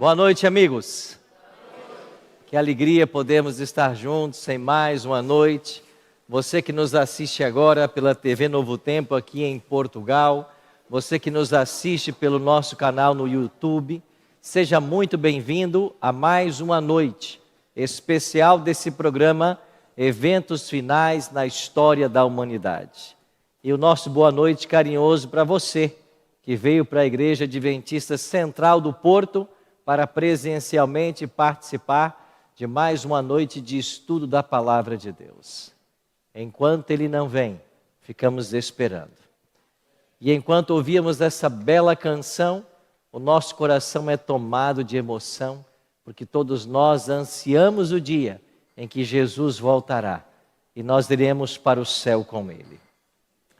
Boa noite, amigos. Que alegria podermos estar juntos em mais uma noite. Você que nos assiste agora pela TV Novo Tempo aqui em Portugal, você que nos assiste pelo nosso canal no YouTube, seja muito bem-vindo a mais uma noite especial desse programa Eventos Finais na História da Humanidade. E o nosso boa noite carinhoso para você que veio para a Igreja Adventista Central do Porto para presencialmente participar de mais uma noite de estudo da Palavra de Deus. Enquanto Ele não vem, ficamos esperando. E enquanto ouvíamos essa bela canção, o nosso coração é tomado de emoção, porque todos nós ansiamos o dia em que Jesus voltará e nós iremos para o céu com Ele.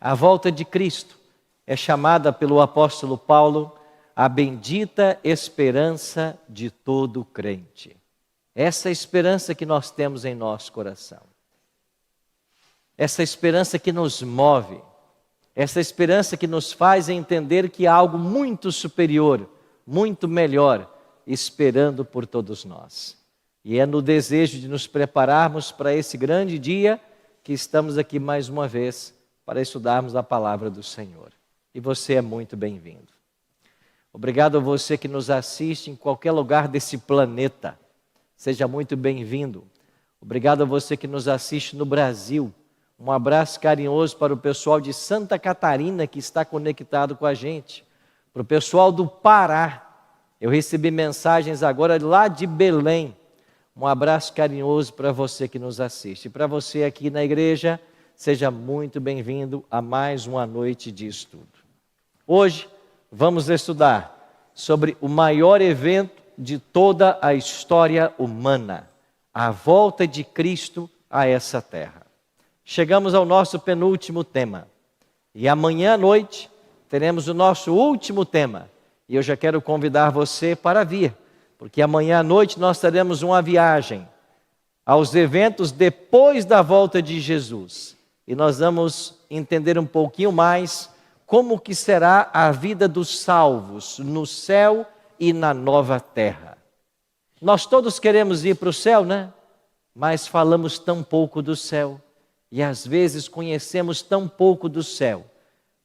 A volta de Cristo é chamada pelo apóstolo Paulo a bendita esperança de todo crente. Essa esperança que nós temos em nosso coração. Essa esperança que nos move. Essa esperança que nos faz entender que há algo muito superior, muito melhor, esperando por todos nós. E é no desejo de nos prepararmos para esse grande dia que estamos aqui mais uma vez para estudarmos a palavra do Senhor. E você é muito bem-vindo. Obrigado a você que nos assiste em qualquer lugar desse planeta. Seja muito bem-vindo. Obrigado a você que nos assiste no Brasil. Um abraço carinhoso para o pessoal de Santa Catarina que está conectado com a gente. Para o pessoal do Pará. Eu recebi mensagens agora lá de Belém. Um abraço carinhoso para você que nos assiste. E para você aqui na igreja, seja muito bem-vindo a mais uma noite de estudo. Hoje vamos estudar sobre o maior evento de toda a história humana, a volta de Cristo a essa terra. Chegamos ao nosso penúltimo tema e amanhã à noite teremos o nosso último tema. E eu já quero convidar você para vir, porque amanhã à noite nós teremos uma viagem aos eventos depois da volta de Jesus. E nós vamos entender um pouquinho mais como que será a vida dos salvos no céu e na nova terra. Nós todos queremos ir para o céu, né? Mas falamos tão pouco do céu. E às vezes conhecemos tão pouco do céu.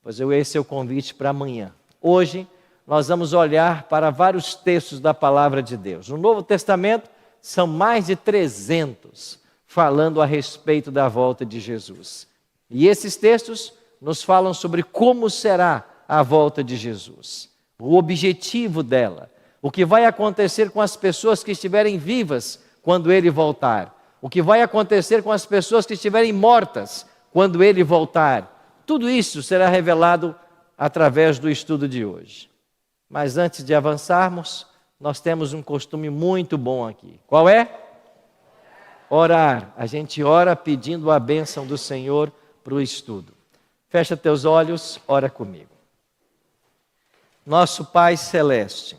Pois esse é o convite para amanhã. Hoje nós vamos olhar para vários textos da palavra de Deus. No Novo Testamento são mais de 300 falando a respeito da volta de Jesus. E esses textos nos falam sobre como será a volta de Jesus, o objetivo dela, o que vai acontecer com as pessoas que estiverem vivas quando Ele voltar, o que vai acontecer com as pessoas que estiverem mortas quando Ele voltar. Tudo isso será revelado através do estudo de hoje. Mas antes de avançarmos, nós temos um costume muito bom aqui. Qual é? Orar. A gente ora pedindo a bênção do Senhor para o estudo. Fecha teus olhos, ora comigo. Nosso Pai Celeste,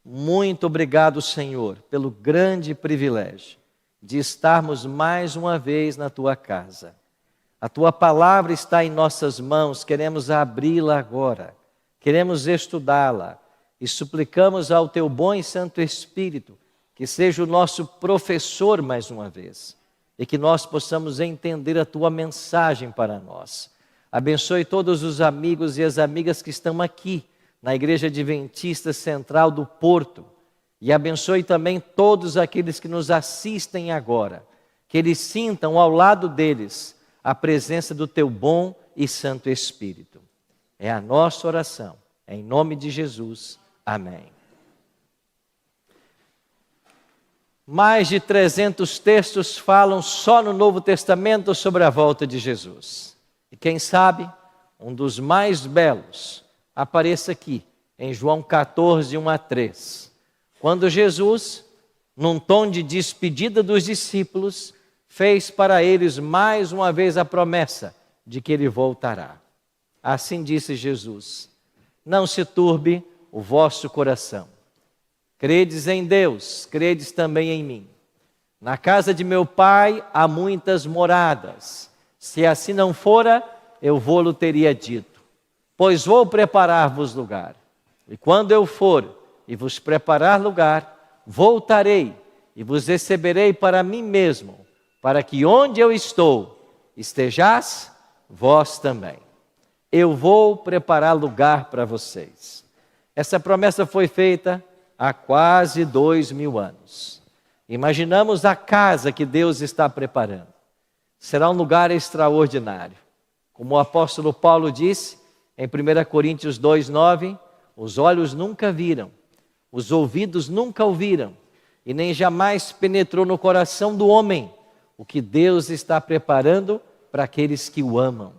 muito obrigado, Senhor, pelo grande privilégio de estarmos mais uma vez na Tua casa. A Tua palavra está em nossas mãos, queremos abri-la agora, queremos estudá-la e suplicamos ao Teu bom e Santo Espírito que seja o nosso professor mais uma vez e que nós possamos entender a Tua mensagem para nós. Abençoe todos os amigos e as amigas que estão aqui na Igreja Adventista Central do Porto. E abençoe também todos aqueles que nos assistem agora. Que eles sintam ao lado deles a presença do Teu bom e Santo Espírito. É a nossa oração. Em nome de Jesus. Amém. Mais de 300 textos falam só no Novo Testamento sobre a volta de Jesus. E quem sabe, um dos mais belos apareça aqui, em João 14, 1 a 3. Quando Jesus, num tom de despedida dos discípulos, fez para eles mais uma vez a promessa de que Ele voltará. Assim disse Jesus: não se turbe o vosso coração. Credes em Deus, credes também em mim. Na casa de meu Pai há muitas moradas. Se assim não fora, eu vou-lo teria dito. Pois vou preparar-vos lugar. E quando eu for e vos preparar lugar, voltarei e vos receberei para mim mesmo, para que onde eu estou, estejais vós também. Eu vou preparar lugar para vocês. Essa promessa foi feita há quase 2000 anos. Imaginamos a casa que Deus está preparando. Será um lugar extraordinário. Como o apóstolo Paulo disse em 1 Coríntios 2:9, os olhos nunca viram, os ouvidos nunca ouviram, e nem jamais penetrou no coração do homem o que Deus está preparando para aqueles que o amam.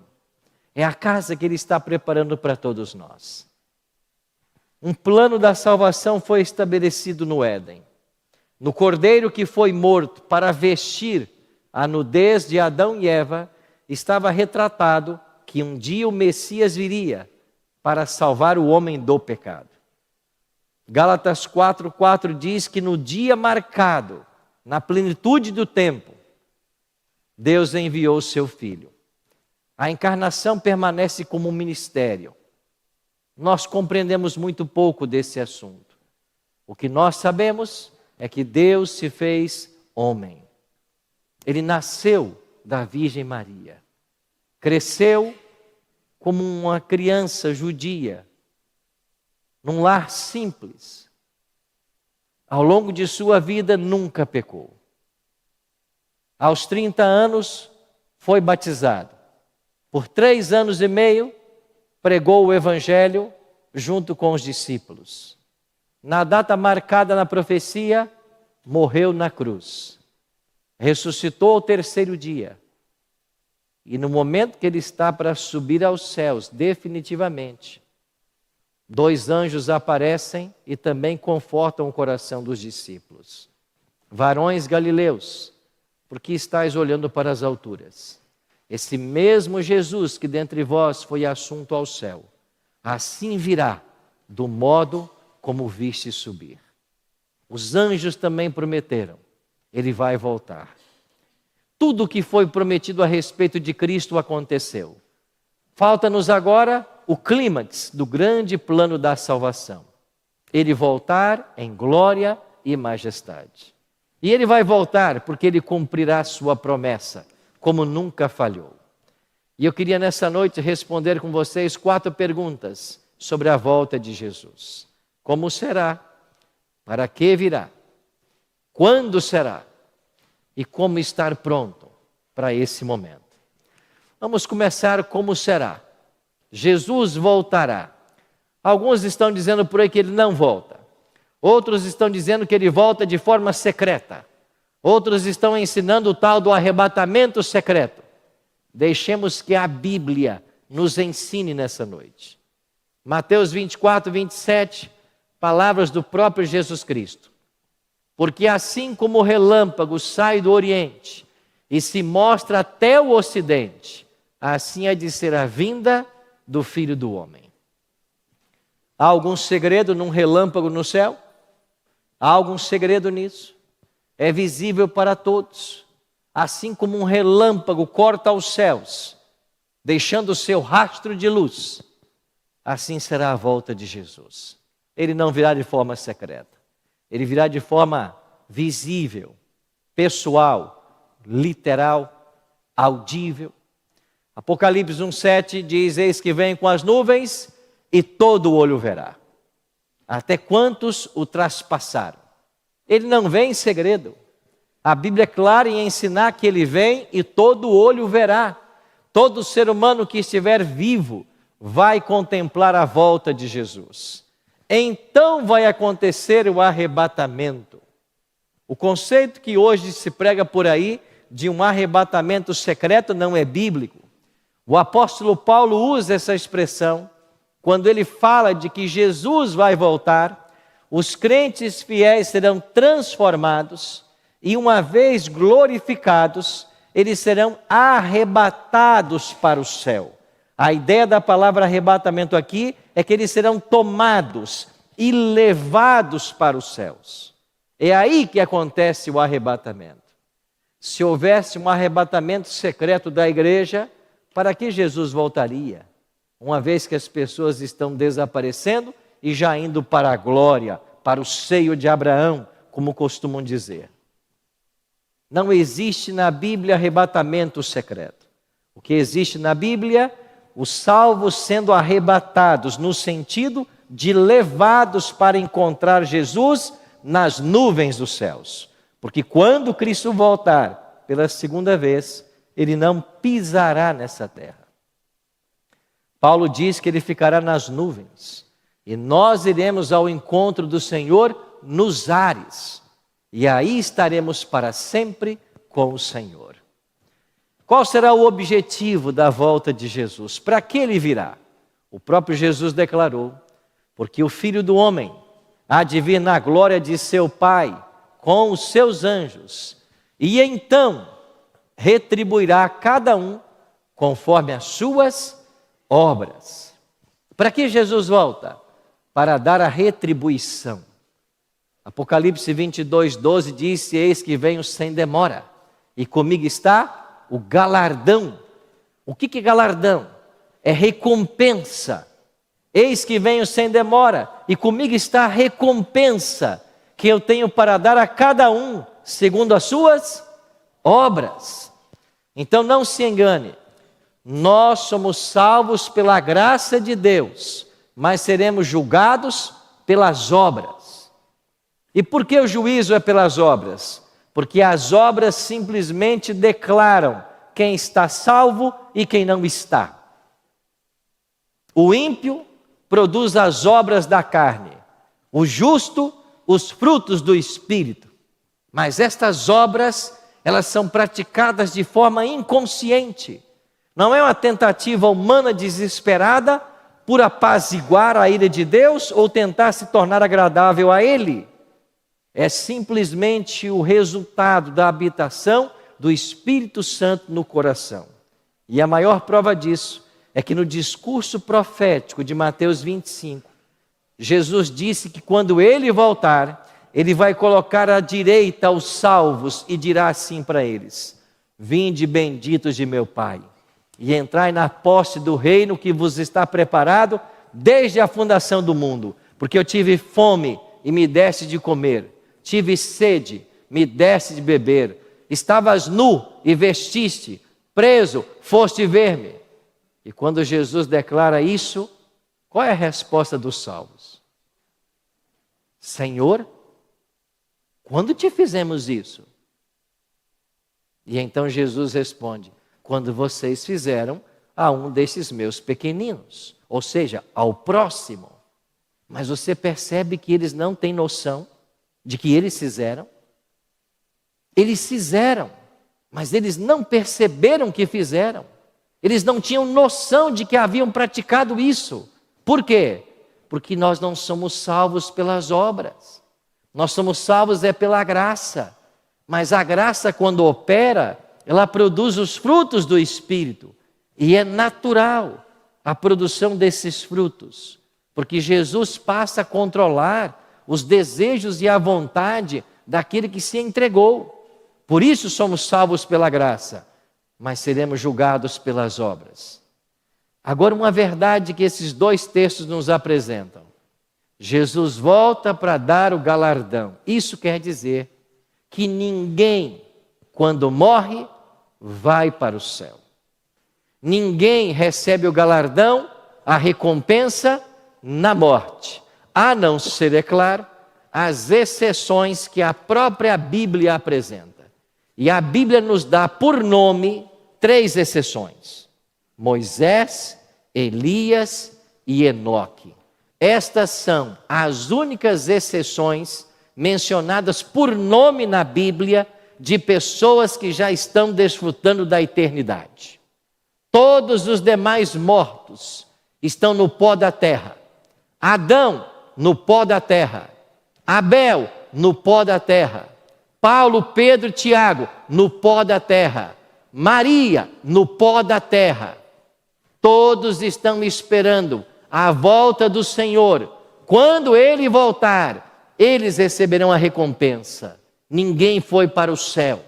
É a casa que Ele está preparando para todos nós. Um plano da salvação foi estabelecido no Éden. No cordeiro que foi morto para vestir a nudez de Adão e Eva, estava retratado que um dia o Messias viria para salvar o homem do pecado. Gálatas 4:4 diz que no dia marcado, na plenitude do tempo, Deus enviou o seu Filho. A encarnação permanece como um ministério. Nós compreendemos muito pouco desse assunto. O que nós sabemos é que Deus se fez homem. Ele nasceu da Virgem Maria. Cresceu como uma criança judia, num lar simples. Ao longo de sua vida, nunca pecou. Aos 30 anos, foi batizado. Por 3 anos e meio, pregou o Evangelho junto com os discípulos. Na data marcada na profecia, morreu na cruz. Ressuscitou ao 3º dia. E no momento que ele está para subir aos céus, definitivamente, 2 anjos aparecem e também confortam o coração dos discípulos. Varões galileus, por que estáis olhando para as alturas? Esse mesmo Jesus que dentre vós foi assunto ao céu, assim virá do modo como viste subir. Os anjos também prometeram, ele vai voltar. Tudo o que foi prometido a respeito de Cristo aconteceu. Falta-nos agora o clímax do grande plano da salvação. Ele voltar em glória e majestade. E ele vai voltar porque ele cumprirá sua promessa, como nunca falhou. E eu queria nessa noite responder com vocês 4 perguntas sobre a volta de Jesus. Como será? Para que virá? Quando será? E como estar pronto para esse momento? Vamos começar como será. Jesus voltará. Alguns estão dizendo por aí que ele não volta. Outros estão dizendo que ele volta de forma secreta. Outros estão ensinando o tal do arrebatamento secreto. Deixemos que a Bíblia nos ensine nessa noite. Mateus 24:27, palavras do próprio Jesus Cristo. Porque assim como o relâmpago sai do Oriente e se mostra até o Ocidente, assim há de ser a vinda do Filho do Homem. Há algum segredo num relâmpago no céu? Há algum segredo nisso? É visível para todos. Assim como um relâmpago corta os céus, deixando o seu rastro de luz, assim será a volta de Jesus. Ele não virá de forma secreta. Ele virá de forma visível, pessoal, literal, audível. Apocalipse 1:7 diz: eis que vem com as nuvens e todo o olho verá. Até quantos o traspassaram. Ele não vem em segredo. A Bíblia é clara em ensinar que ele vem e todo o olho verá. Todo ser humano que estiver vivo vai contemplar a volta de Jesus. Então vai acontecer o arrebatamento. O conceito que hoje se prega por aí de um arrebatamento secreto não é bíblico. O apóstolo Paulo usa essa expressão quando ele fala de que Jesus vai voltar, os crentes fiéis serão transformados e uma vez glorificados, eles serão arrebatados para o céu. A ideia da palavra arrebatamento aqui é que eles serão tomados e levados para os céus. É aí que acontece o arrebatamento. Se houvesse um arrebatamento secreto da igreja, para que Jesus voltaria? Uma vez que as pessoas estão desaparecendo e já indo para a glória, para o seio de Abraão, como costumam dizer. Não existe na Bíblia arrebatamento secreto. O que existe na Bíblia, os salvos sendo arrebatados, no sentido de levados para encontrar Jesus nas nuvens dos céus. Porque quando Cristo voltar pela segunda vez, ele não pisará nessa terra. Paulo diz que ele ficará nas nuvens. E nós iremos ao encontro do Senhor nos ares. E aí estaremos para sempre com o Senhor. Qual será o objetivo da volta de Jesus? Para que ele virá? O próprio Jesus declarou: porque o Filho do Homem há de vir na glória de seu Pai com os seus anjos, e então retribuirá a cada um conforme as suas obras. Para que Jesus volta? Para dar a retribuição. Apocalipse 22:12 diz: eis que venho sem demora, e comigo está o galardão. O que é galardão? É recompensa. Eis que venho sem demora, e comigo está a recompensa que eu tenho para dar a cada um, segundo as suas obras. Então não se engane, nós somos salvos pela graça de Deus, mas seremos julgados pelas obras. E por que o juízo é pelas obras? Porque as obras simplesmente declaram quem está salvo e quem não está. O ímpio produz as obras da carne, o justo os frutos do Espírito. Mas estas obras, elas são praticadas de forma inconsciente. Não é uma tentativa humana desesperada por apaziguar a ira de Deus ou tentar se tornar agradável a Ele. É simplesmente o resultado da habitação do Espírito Santo no coração. E a maior prova disso é que no discurso profético de Mateus 25, Jesus disse que quando Ele voltar, Ele vai colocar à direita os salvos e dirá assim para eles: vinde benditos de meu Pai, e entrai na posse do reino que vos está preparado desde a fundação do mundo. Porque eu tive fome e me deste de comer, tive sede, me deste de beber, estavas nu e vestiste, preso, foste ver-me. E quando Jesus declara isso, qual é a resposta dos salvos? Senhor, quando te fizemos isso? E então Jesus responde: quando vocês fizeram a um desses meus pequeninos, ou seja, ao próximo. Mas você percebe que eles não têm noção de que eles fizeram? Eles fizeram, mas eles não perceberam que fizeram. Eles não tinham noção de que haviam praticado isso. Por quê? Porque nós não somos salvos pelas obras. Nós somos salvos pela graça. Mas a graça, quando opera, ela produz os frutos do Espírito. E é natural a produção desses frutos. Porque Jesus passa a controlar os desejos e a vontade daquele que se entregou. Por isso somos salvos pela graça, mas seremos julgados pelas obras. Agora, uma verdade que esses dois textos nos apresentam: Jesus volta para dar o galardão. Isso quer dizer que ninguém, quando morre, vai para o céu. Ninguém recebe o galardão, a recompensa, na morte. A não ser, é claro, as exceções que a própria Bíblia apresenta. E a Bíblia nos dá por nome 3 exceções: Moisés, Elias e Enoque. Estas são as únicas exceções mencionadas por nome na Bíblia de pessoas que já estão desfrutando da eternidade. Todos os demais mortos estão no pó da terra. Adão, no pó da terra. Abel, no pó da terra. Paulo, Pedro, Tiago, no pó da terra. Maria, no pó da terra. Todos estão esperando a volta do Senhor. Quando Ele voltar, eles receberão a recompensa. Ninguém foi para o céu.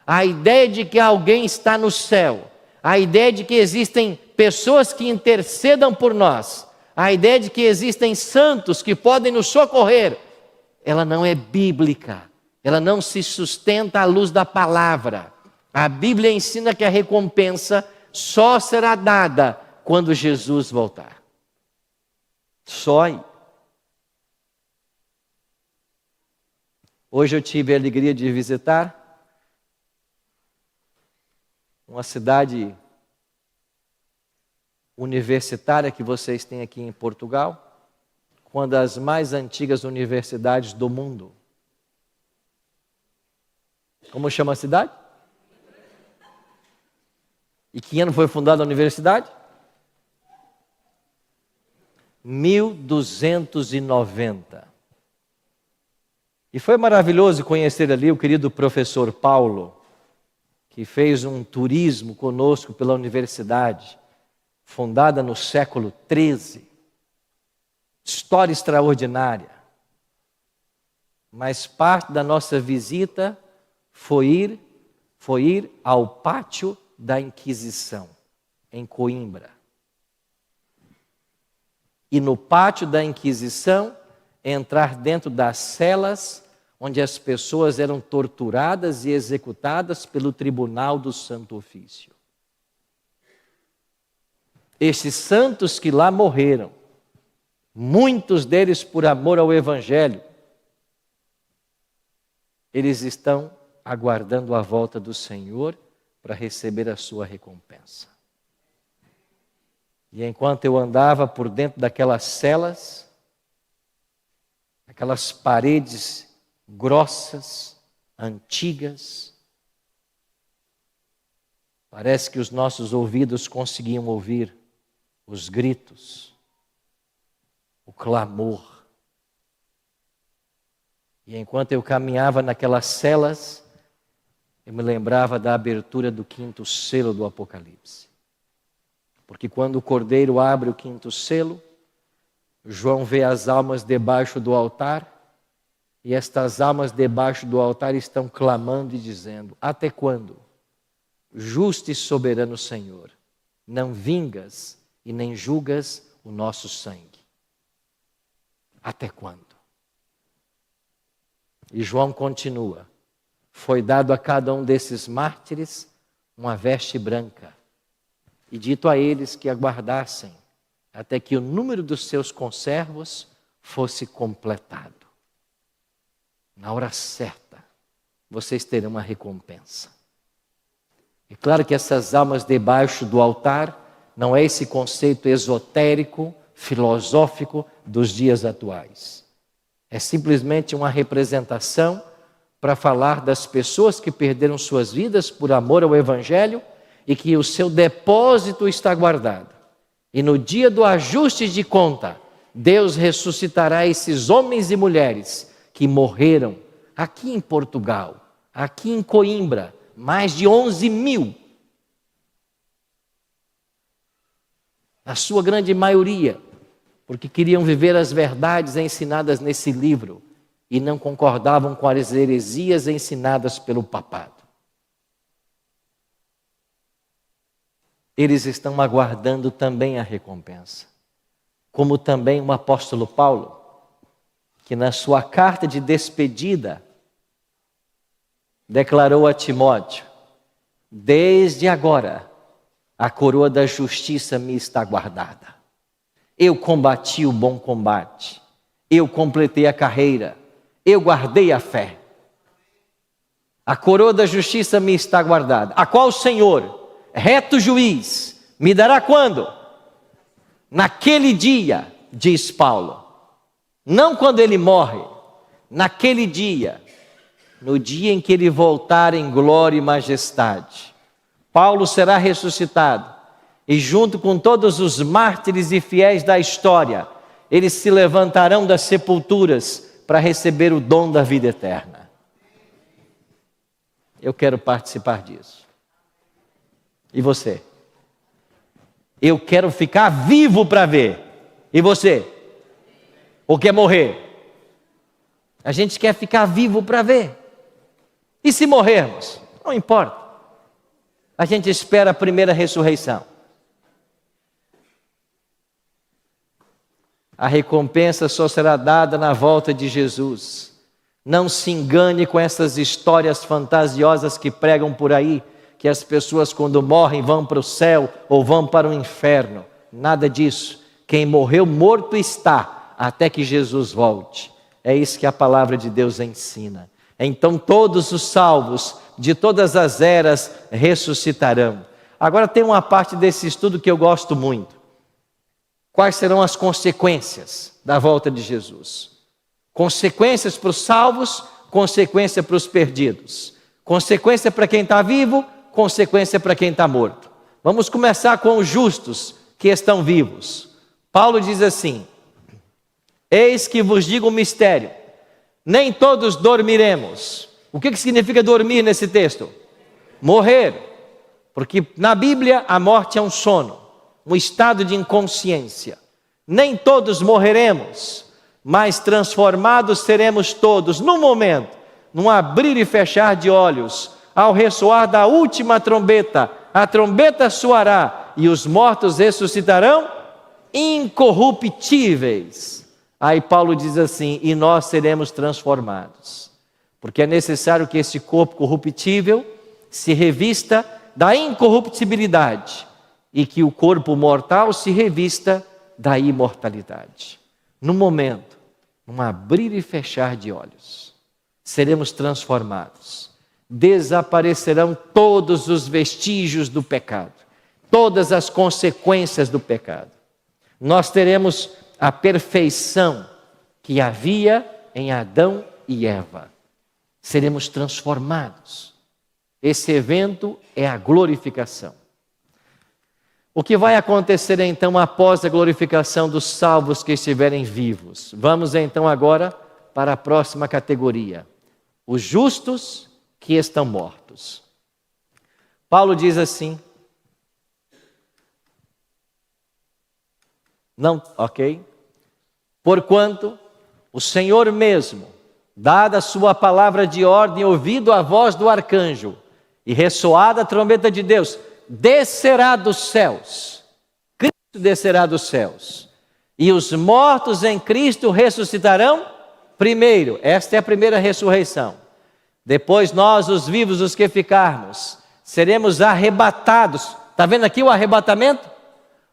A ideia de que alguém está no céu, a ideia de que existem pessoas que intercedam por nós, a ideia de que existem santos que podem nos socorrer, ela não é bíblica. Ela não se sustenta à luz da palavra. A Bíblia ensina que a recompensa só será dada quando Jesus voltar. Só aí. Hoje eu tive a alegria de visitar uma cidade universitária que vocês têm aqui em Portugal, uma das mais antigas universidades do mundo. Como chama a cidade? E que ano foi fundada a universidade? 1290. E foi maravilhoso conhecer ali o querido professor Paulo, que fez um turismo conosco pela universidade, fundada no século XIII. História extraordinária. Mas parte da nossa visita foi ir ao pátio da Inquisição, em Coimbra. E no pátio da Inquisição, entrar dentro das celas onde as pessoas eram torturadas e executadas pelo Tribunal do Santo Ofício. Estes santos que lá morreram, muitos deles por amor ao Evangelho, eles estão aguardando a volta do Senhor para receber a sua recompensa. E enquanto eu andava por dentro daquelas celas, aquelas paredes grossas, antigas, parece que os nossos ouvidos conseguiam ouvir os gritos, o clamor. E enquanto eu caminhava naquelas celas, eu me lembrava da abertura do 5º selo do Apocalipse. Porque quando o Cordeiro abre o 5º selo, João vê as almas debaixo do altar, e estas almas debaixo do altar estão clamando e dizendo: até quando, justo e soberano Senhor, não vingas e nem julgas o nosso sangue? Até quando? E João continua: foi dado a cada um desses mártires uma veste branca, e dito a eles que aguardassem até que o número dos seus conservos fosse completado. Na hora certa, vocês terão uma recompensa. É claro que essas almas debaixo do altar não é esse conceito esotérico, filosófico dos dias atuais. É simplesmente uma representação para falar das pessoas que perderam suas vidas por amor ao Evangelho e que o seu depósito está guardado. E no dia do ajuste de conta, Deus ressuscitará esses homens e mulheres que morreram aqui em Portugal, aqui em Coimbra, mais de 11.000. A sua grande maioria, porque queriam viver as verdades ensinadas nesse livro e não concordavam com as heresias ensinadas pelo papado. Eles estão aguardando também a recompensa. Como também o apóstolo Paulo, que na sua carta de despedida declarou a Timóteo: desde agora a coroa da justiça me está guardada. Eu combati o bom combate, eu completei a carreira, eu guardei a fé. A coroa da justiça me está guardada, a qual o Senhor, reto juiz, me dará quando? Naquele dia, diz Paulo. Não quando ele morre, naquele dia, no dia em que ele voltar em glória e majestade. Paulo será ressuscitado e junto com todos os mártires e fiéis da história, eles se levantarão das sepulturas para receber o dom da vida eterna. Eu quero participar disso. E você? Eu quero ficar vivo para ver. E você? Ou quer morrer? A gente quer ficar vivo para ver. E se morrermos? Não importa. A gente espera a primeira ressurreição. A recompensa só será dada na volta de Jesus. Não se engane com essas histórias fantasiosas que pregam por aí, que as pessoas quando morrem vão para o céu ou vão para o inferno. Nada disso. Quem morreu, morto está, até que Jesus volte. É isso que a palavra de Deus ensina. Então todos os salvos de todas as eras ressuscitarão. Agora tem uma parte desse estudo que eu gosto muito. Quais serão as consequências da volta de Jesus? Consequências para os salvos, consequência para os perdidos. Consequência para quem está vivo, consequência para quem está morto. Vamos começar com os justos que estão vivos. Paulo diz assim: eis que vos digo um mistério, nem todos dormiremos. O que significa dormir nesse texto? Morrer. Porque na Bíblia a morte é um sono, um estado de inconsciência. Nem todos morreremos, mas transformados seremos todos, num momento, num abrir e fechar de olhos, ao ressoar da última trombeta. A trombeta soará e os mortos ressuscitarão incorruptíveis. Aí Paulo diz assim: e nós seremos transformados. Porque é necessário que esse corpo corruptível se revista da incorruptibilidade e que o corpo mortal se revista da imortalidade. No momento, num abrir e fechar de olhos, seremos transformados. Desaparecerão todos os vestígios do pecado, todas as consequências do pecado. Nós teremos a perfeição que havia em Adão e Eva. Seremos transformados. Esse evento é a glorificação. O que vai acontecer então após a glorificação dos salvos que estiverem vivos? Vamos então agora para a próxima categoria: os justos que estão mortos. Paulo diz assim, não, ok? Porquanto o Senhor mesmo, dada a sua palavra de ordem, ouvido a voz do arcanjo e ressoada a trombeta de Deus, descerá dos céus. Cristo descerá dos céus. E os mortos em Cristo ressuscitarão primeiro. Esta é a primeira ressurreição. Depois nós, os vivos, os que ficarmos, seremos arrebatados. Está vendo aqui o arrebatamento?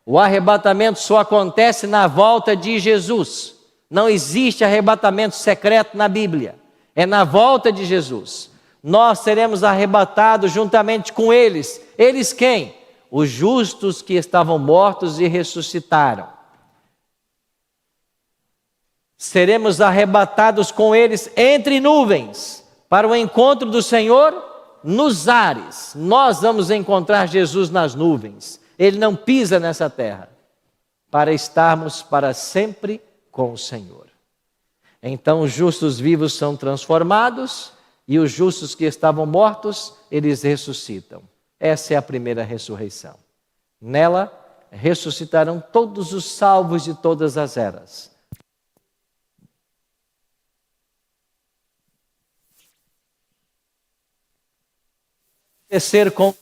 O arrebatamento só acontece na volta de Jesus. Não existe arrebatamento secreto na Bíblia. É na volta de Jesus. Nós seremos arrebatados juntamente com eles. Eles quem? Os justos que estavam mortos e ressuscitaram. Seremos arrebatados com eles entre nuvens, para o encontro do Senhor nos ares. Nós vamos encontrar Jesus nas nuvens. Ele não pisa nessa terra, para estarmos para sempre com o Senhor. Então os justos vivos são transformados, e os justos que estavam mortos, eles ressuscitam. Essa é a primeira ressurreição. Nela ressuscitarão todos os salvos de todas as eras. Descer com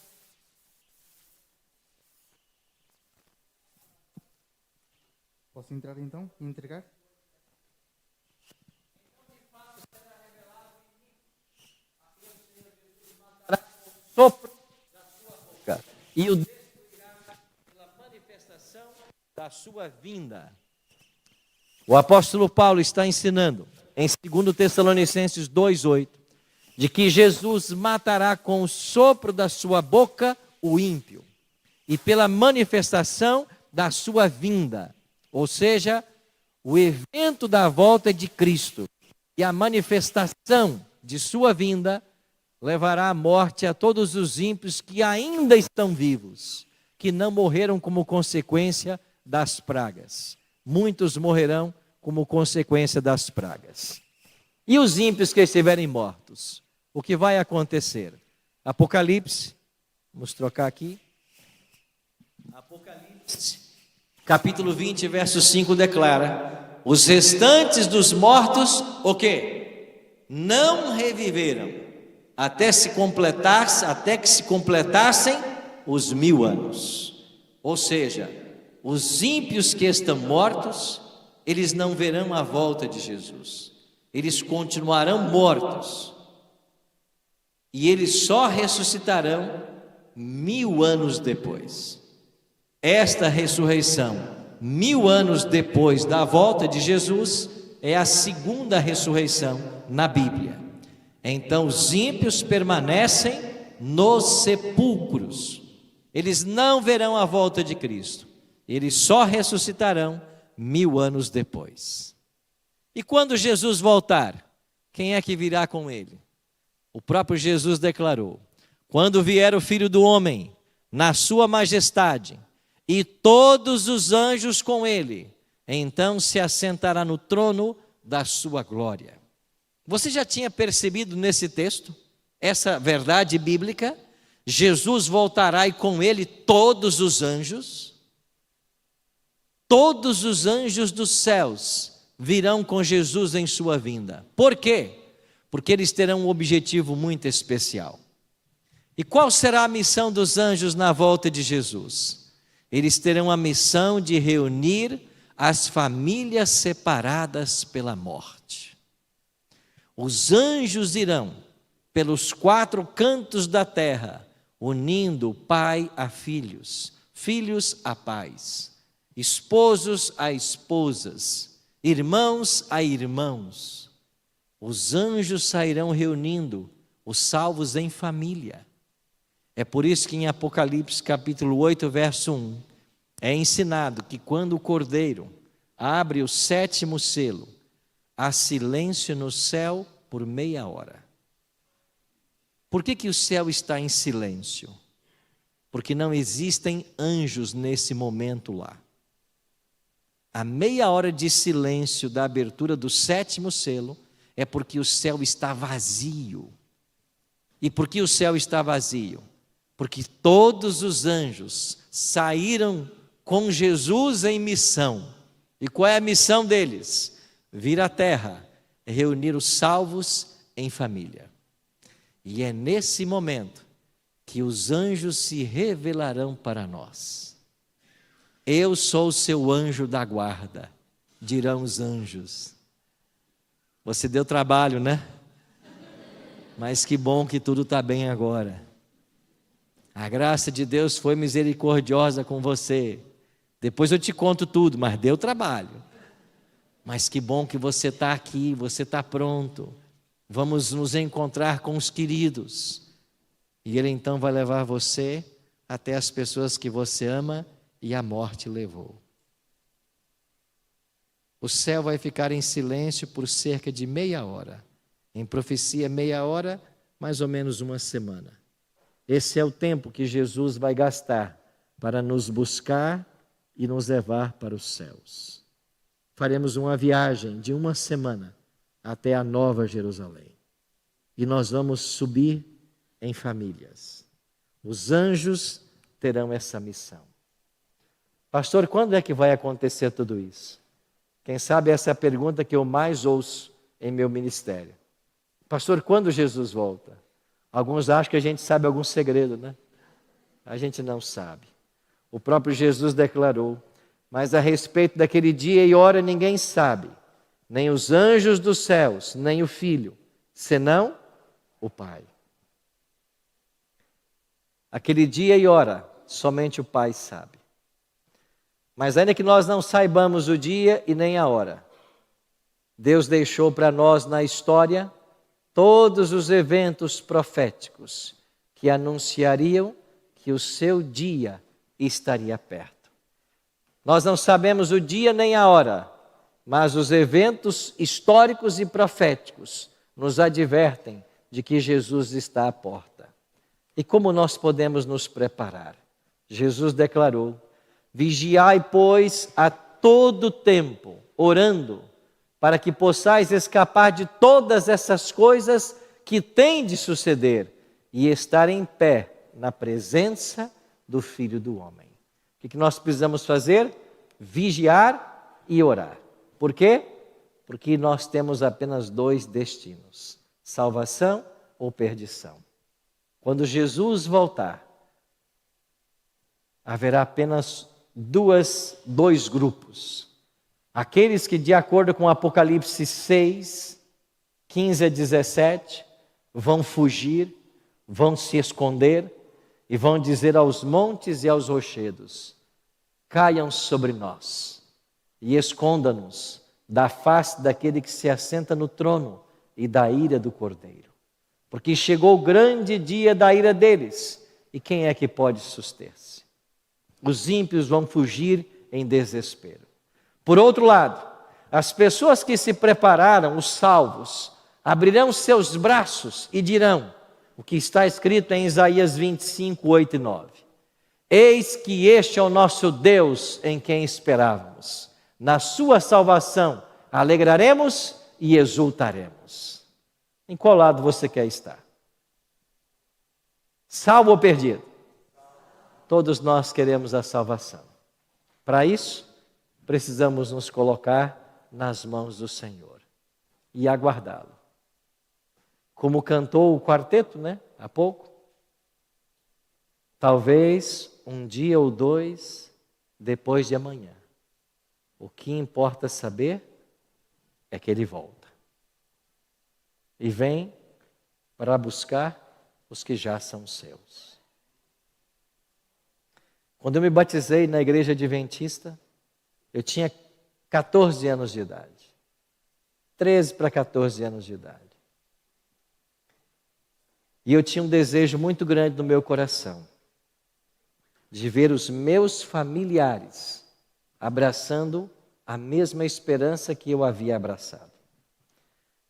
Posso entrar então e entregar? sopro da sua boca e o destruirá pela manifestação da sua vinda. O apóstolo Paulo está ensinando em 2 Tessalonicenses 2:8 de que Jesus matará com o sopro da sua boca o ímpio e pela manifestação da sua vinda, ou seja, o evento da volta de Cristo e a manifestação de sua vinda levará à morte a todos os ímpios que ainda estão vivos, que não morreram como consequência das pragas. Muitos morrerão como consequência das pragas. E os ímpios que estiverem mortos? O que vai acontecer? Apocalipse, vamos trocar aqui. Apocalipse, capítulo 20, verso 5 declara: os restantes dos mortos, o quê? Não reviveram. Até que se completassem os 1000 anos. Ou seja, os ímpios que estão mortos, eles não verão a volta de Jesus. eles continuarão mortos. E eles só ressuscitarão 1000 anos depois. Esta ressurreição, 1000 anos depois da volta de Jesus, é a segunda ressurreição na Bíblia. Então os ímpios permanecem nos sepulcros. Eles não verão a volta de Cristo. Eles só ressuscitarão 1000 anos depois. E quando Jesus voltar, quem é que virá com ele? O próprio Jesus declarou: quando vier o Filho do Homem, na sua majestade, e todos os anjos com ele, então se assentará no trono da sua glória. Você já tinha percebido nesse texto essa verdade bíblica? Jesus voltará e com ele todos os anjos. Todos os anjos dos céus virão com Jesus em sua vinda. Por quê? Porque eles terão um objetivo muito especial. E qual será a missão dos anjos na volta de Jesus? Eles terão a missão de reunir as famílias separadas pela morte. Os anjos irão pelos 4 cantos da terra, unindo pai a filhos, filhos a pais, esposos a esposas, irmãos a irmãos. Os anjos sairão reunindo os salvos em família. É por isso que em Apocalipse capítulo 8, verso 1, é ensinado que quando o Cordeiro abre o 7º selo, há silêncio no céu por meia hora. Por que o céu está em silêncio? Porque não existem anjos nesse momento lá. A meia hora de silêncio da abertura do 7º selo é porque o céu está vazio. E por que o céu está vazio? Porque todos os anjos saíram com Jesus em missão. E qual é a missão deles? Vir à terra, reunir os salvos em família. E é nesse momento que os anjos se revelarão para nós. Eu sou o seu anjo da guarda, dirão os anjos. Você deu trabalho, né? Mas que bom que tudo está bem agora. A graça de Deus foi misericordiosa com você. Depois eu te conto tudo, mas deu trabalho. Mas que bom que você está aqui, você está pronto. Vamos nos encontrar com os queridos. E Ele então vai levar você até as pessoas que você ama e a morte levou. O céu vai ficar em silêncio por cerca de meia hora. Em profecia, meia hora, mais ou menos uma semana. Esse é o tempo que Jesus vai gastar para nos buscar e nos levar para os céus. Faremos uma viagem de uma semana até a Nova Jerusalém. E nós vamos subir em famílias. Os anjos terão essa missão. Pastor, quando é que vai acontecer tudo isso? Quem sabe essa é a pergunta que eu mais ouço em meu ministério. Pastor, quando Jesus volta? Alguns acham que a gente sabe algum segredo, né? A gente não sabe. O próprio Jesus declarou: mas a respeito daquele dia e hora ninguém sabe, nem os anjos dos céus, nem o Filho, senão o Pai. Aquele dia e hora, somente o Pai sabe. Mas ainda que nós não saibamos o dia e nem a hora, Deus deixou para nós na história todos os eventos proféticos que anunciariam que o seu dia estaria perto. Nós não sabemos o dia nem a hora, mas os eventos históricos e proféticos nos advertem de que Jesus está à porta. E como nós podemos nos preparar? Jesus declarou: vigiai, pois, a todo tempo, orando, para que possais escapar de todas essas coisas que têm de suceder e estar em pé na presença do Filho do Homem. O que nós precisamos fazer? Vigiar e orar. Por quê? Porque nós temos apenas 2 destinos: salvação ou perdição. Quando Jesus voltar, haverá apenas dois grupos. Aqueles que, de acordo com Apocalipse 6, 15 a 17, vão fugir, vão se esconder e vão dizer aos montes e aos rochedos: caiam sobre nós e esconda-nos da face daquele que se assenta no trono e da ira do Cordeiro. Porque chegou o grande dia da ira deles, e quem é que pode suster-se? Os ímpios vão fugir em desespero. Por outro lado, as pessoas que se prepararam, os salvos, abrirão seus braços e dirão o que está escrito em Isaías 25, 8 e 9. Eis que este é o nosso Deus em quem esperávamos. Na sua salvação alegraremos e exultaremos. Em qual lado você quer estar? Salvo ou perdido? Todos nós queremos a salvação. Para isso, precisamos nos colocar nas mãos do Senhor e aguardá-lo. Como cantou o quarteto, há pouco. Talvez um dia ou dois depois de amanhã. O que importa saber é que ele volta. E vem para buscar os que já são seus. Quando eu me batizei na igreja adventista, eu tinha 14 anos de idade. 13 para 14 anos de idade. E eu tinha um desejo muito grande no meu coração de ver os meus familiares abraçando a mesma esperança que eu havia abraçado.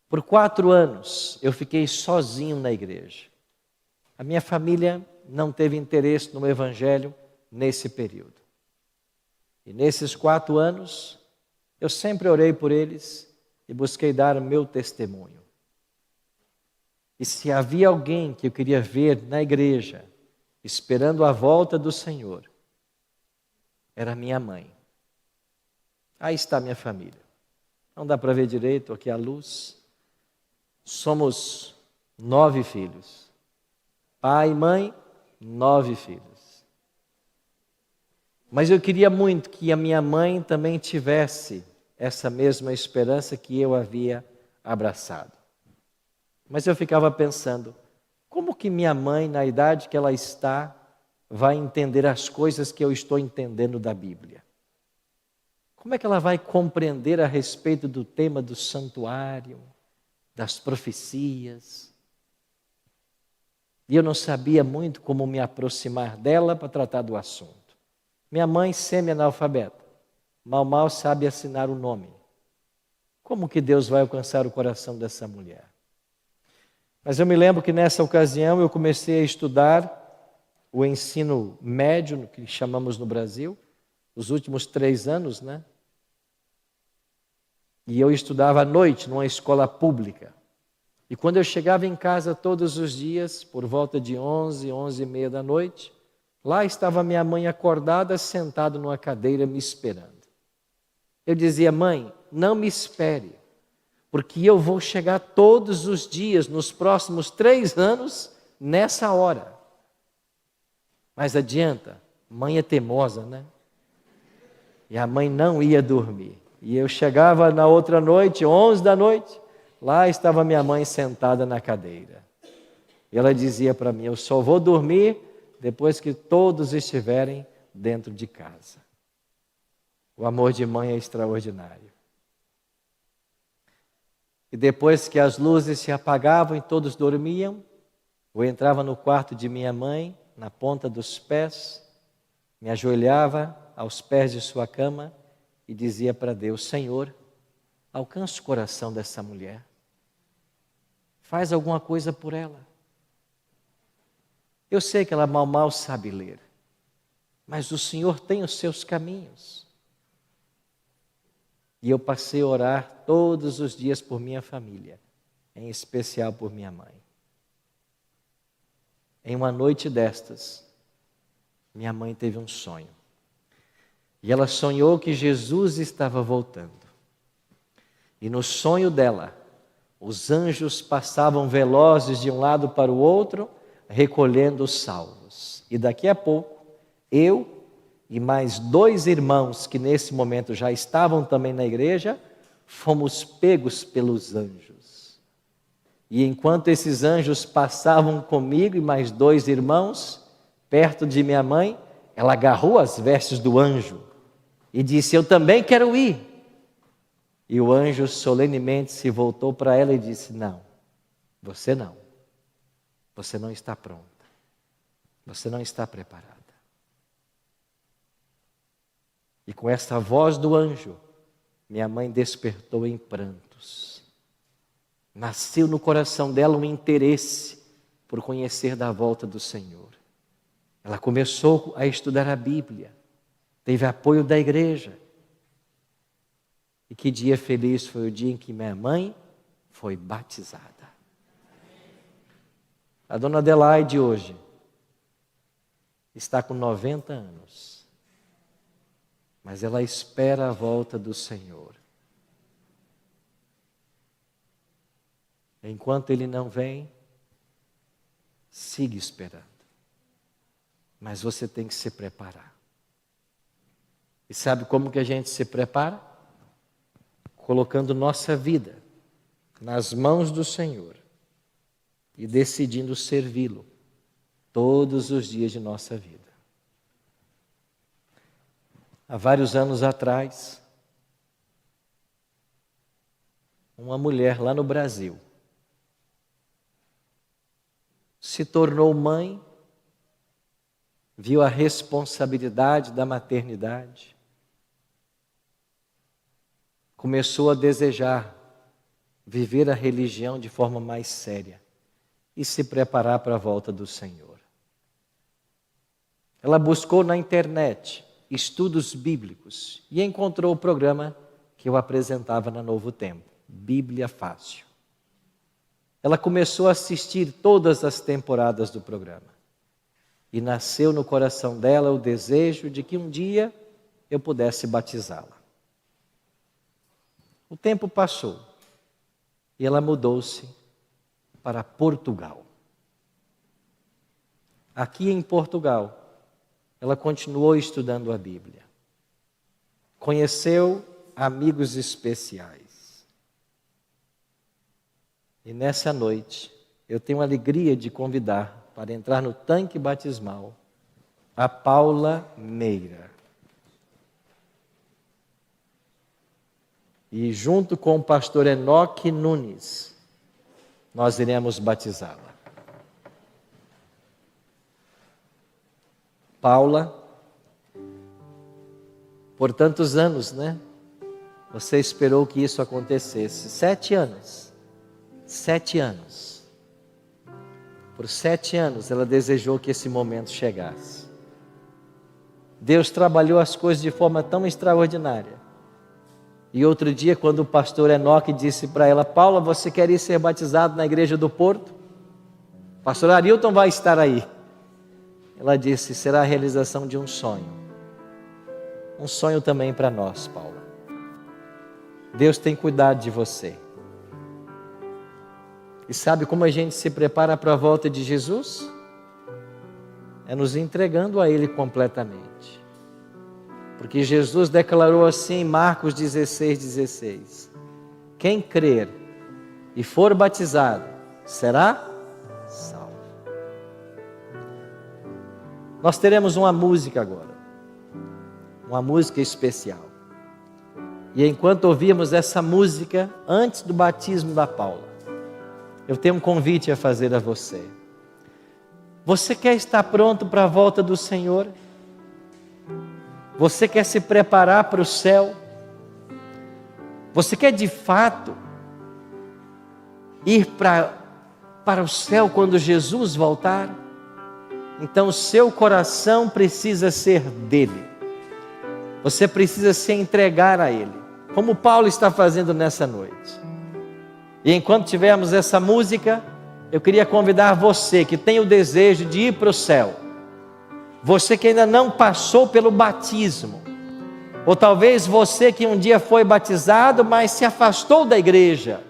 Por 4 anos eu fiquei sozinho na igreja. A minha família não teve interesse no evangelho nesse período. E nesses 4 anos eu sempre orei por eles e busquei dar o meu testemunho. E se havia alguém que eu queria ver na igreja, esperando a volta do Senhor, era minha mãe. Aí está minha família. Não dá para ver direito aqui a luz. Somos 9 filhos. Pai e mãe, 9 filhos. Mas eu queria muito que a minha mãe também tivesse essa mesma esperança que eu havia abraçado. Mas eu ficava pensando, como que minha mãe, na idade que ela está, vai entender as coisas que eu estou entendendo da Bíblia? Como é que ela vai compreender a respeito do tema do santuário, das profecias? E eu não sabia muito como me aproximar dela para tratar do assunto. Minha mãe, semi-analfabeta, mal sabe assinar o nome. Como que Deus vai alcançar o coração dessa mulher? Mas eu me lembro que nessa ocasião eu comecei a estudar o ensino médio, que chamamos no Brasil, os últimos 3 anos, E eu estudava à noite numa escola pública. E quando eu chegava em casa todos os dias, por volta de 11, 11h30 da noite, lá estava minha mãe acordada, sentada numa cadeira me esperando. Eu dizia: mãe, não me espere, porque eu vou chegar todos os dias, nos próximos 3 anos, nessa hora. Mas adianta, mãe é teimosa, E a mãe não ia dormir. E eu chegava na outra noite, 11 da noite, lá estava minha mãe sentada na cadeira. E ela dizia para mim: eu só vou dormir depois que todos estiverem dentro de casa. O amor de mãe é extraordinário. E depois que as luzes se apagavam e todos dormiam, eu entrava no quarto de minha mãe, na ponta dos pés, me ajoelhava aos pés de sua cama e dizia para Deus: Senhor, alcança o coração dessa mulher. Faz alguma coisa por ela. Eu sei que ela mal sabe ler, mas o Senhor tem os seus caminhos. E eu passei a orar todos os dias por minha família, em especial por minha mãe. Em uma noite destas, minha mãe teve um sonho. E ela sonhou que Jesus estava voltando. E no sonho dela, os anjos passavam velozes de um lado para o outro, recolhendo os salvos. E daqui a pouco, eu e mais 2 irmãos que nesse momento já estavam também na igreja, fomos pegos pelos anjos. E enquanto esses anjos passavam comigo e mais 2 irmãos, perto de minha mãe, ela agarrou as vestes do anjo e disse: eu também quero ir. E o anjo solenemente se voltou para ela e disse: não, você não. Você não está pronta. Você não está preparada. E com esta voz do anjo, minha mãe despertou em prantos. Nasceu no coração dela um interesse por conhecer da volta do Senhor. Ela começou a estudar a Bíblia, teve apoio da igreja. E que dia feliz foi o dia em que minha mãe foi batizada. A dona Adelaide hoje está com 90 anos, mas ela espera a volta do Senhor. Enquanto Ele não vem, siga esperando. Mas você tem que se preparar. E sabe como que a gente se prepara? Colocando nossa vida nas mãos do Senhor e decidindo servi-lo todos os dias de nossa vida. Há vários anos atrás, uma mulher lá no Brasil se tornou mãe, viu a responsabilidade da maternidade, começou a desejar viver a religião de forma mais séria e se preparar para a volta do Senhor. Ela buscou na internet estudos bíblicos e encontrou o programa que eu apresentava na Novo Tempo, Bíblia Fácil. Ela começou a assistir todas as temporadas do programa e nasceu no coração dela o desejo de que um dia eu pudesse batizá-la. O tempo passou e ela mudou-se para Portugal. Aqui em Portugal, ela continuou estudando a Bíblia. Conheceu amigos especiais. E nessa noite, eu tenho a alegria de convidar para entrar no tanque batismal a Paula Meira. E junto com o pastor Enoque Nunes, nós iremos batizá-la. Paula, por tantos anos, né? Você esperou que isso acontecesse. 7 anos. 7 anos. Por 7 anos ela desejou que esse momento chegasse. Deus trabalhou as coisas de forma tão extraordinária. E outro dia, quando o pastor Enoque disse para ela: Paula, você quer ir ser batizado na igreja do Porto? O pastor Arilton vai estar aí. Ela disse: será a realização de um sonho. Um sonho também para nós, Paula. Deus tem cuidado de você. E sabe como a gente se prepara para a volta de Jesus? É nos entregando a Ele completamente. Porque Jesus declarou assim em Marcos 16:16: quem crer e for batizado será salvo. Nós teremos uma música agora, uma música especial. E enquanto ouvíamos essa música, antes do batismo da Paula, eu tenho um convite a fazer a você. Você quer estar pronto para a volta do Senhor? Você quer se preparar para o céu? Você quer de fato ir para o céu quando Jesus voltar? Então o seu coração precisa ser dele. Você precisa se entregar a Ele, como Paulo está fazendo nessa noite. E enquanto tivermos essa música, eu queria convidar você que tem o desejo de ir para o céu, você que ainda não passou pelo batismo, ou talvez você que um dia foi batizado, mas se afastou da igreja,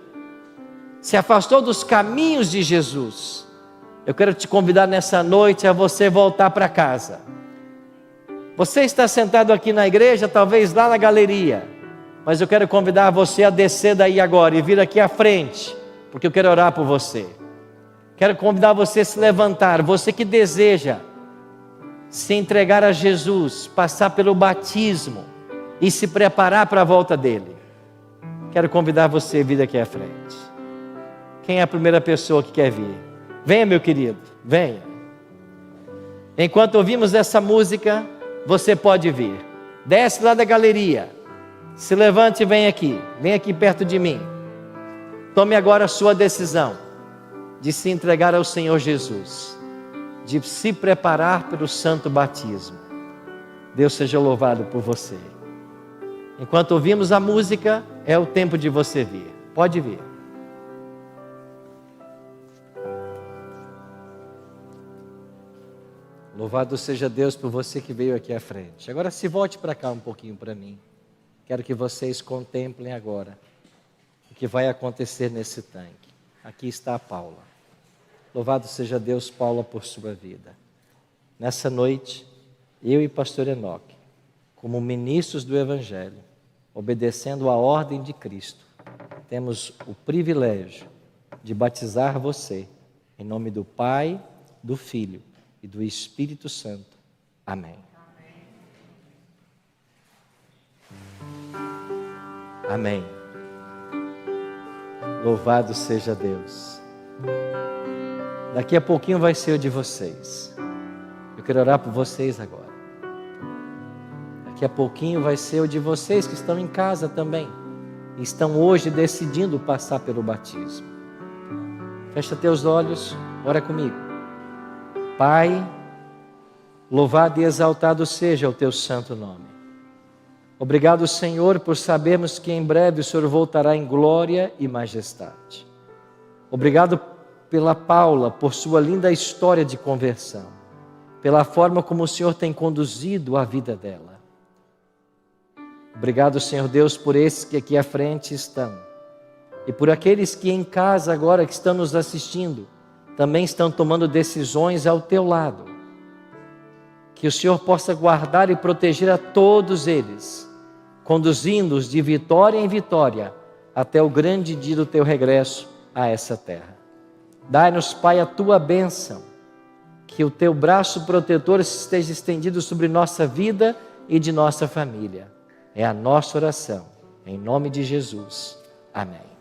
se afastou dos caminhos de Jesus. Eu quero te convidar nessa noite a você voltar para casa. Você está sentado aqui na igreja, talvez lá na galeria, mas eu quero convidar você a descer daí agora e vir aqui à frente, porque eu quero orar por você. Quero convidar você a se levantar, você que deseja se entregar a Jesus, passar pelo batismo e se preparar para a volta dele. Quero convidar você a vir aqui à frente. Quem é a primeira pessoa que quer vir? Venha, meu querido, venha. Enquanto ouvimos essa música, você pode vir. Desce lá da galeria, se levante e vem aqui perto de mim. Tome agora a sua decisão de se entregar ao Senhor Jesus, de se preparar para o santo batismo. Deus seja louvado por você. Enquanto ouvimos a música, é o tempo de você vir. Pode vir. Louvado seja Deus por você que veio aqui à frente. Agora se volte para cá um pouquinho para mim. Quero que vocês contemplem agora o que vai acontecer nesse tanque. Aqui está a Paula. Louvado seja Deus, Paula, por sua vida. Nessa noite, eu e pastor Enoque, como ministros do Evangelho, obedecendo à ordem de Cristo, temos o privilégio de batizar você, em nome do Pai, do Filho e do Espírito Santo. Amém. Amém. Louvado seja Deus. Daqui a pouquinho vai ser o de vocês. Eu quero orar por vocês agora. Daqui a pouquinho vai ser o de vocês que estão em casa também. E estão hoje decidindo passar pelo batismo. Fecha teus olhos, ora comigo. Pai, louvado e exaltado seja o teu santo nome. Obrigado, Senhor, por sabermos que em breve o Senhor voltará em glória e majestade. Obrigado pela Paula, por sua linda história de conversão, pela forma como o Senhor tem conduzido a vida dela. Obrigado, Senhor Deus, por esses que aqui à frente estão, e por aqueles que em casa agora que estão nos assistindo, também estão tomando decisões ao teu lado. Que o Senhor possa guardar e proteger a todos eles, conduzindo-os de vitória em vitória, até o grande dia do teu regresso a essa terra. Dai-nos, Pai, a tua bênção, que o teu braço protetor esteja estendido sobre nossa vida e de nossa família. É a nossa oração, em nome de Jesus. Amém.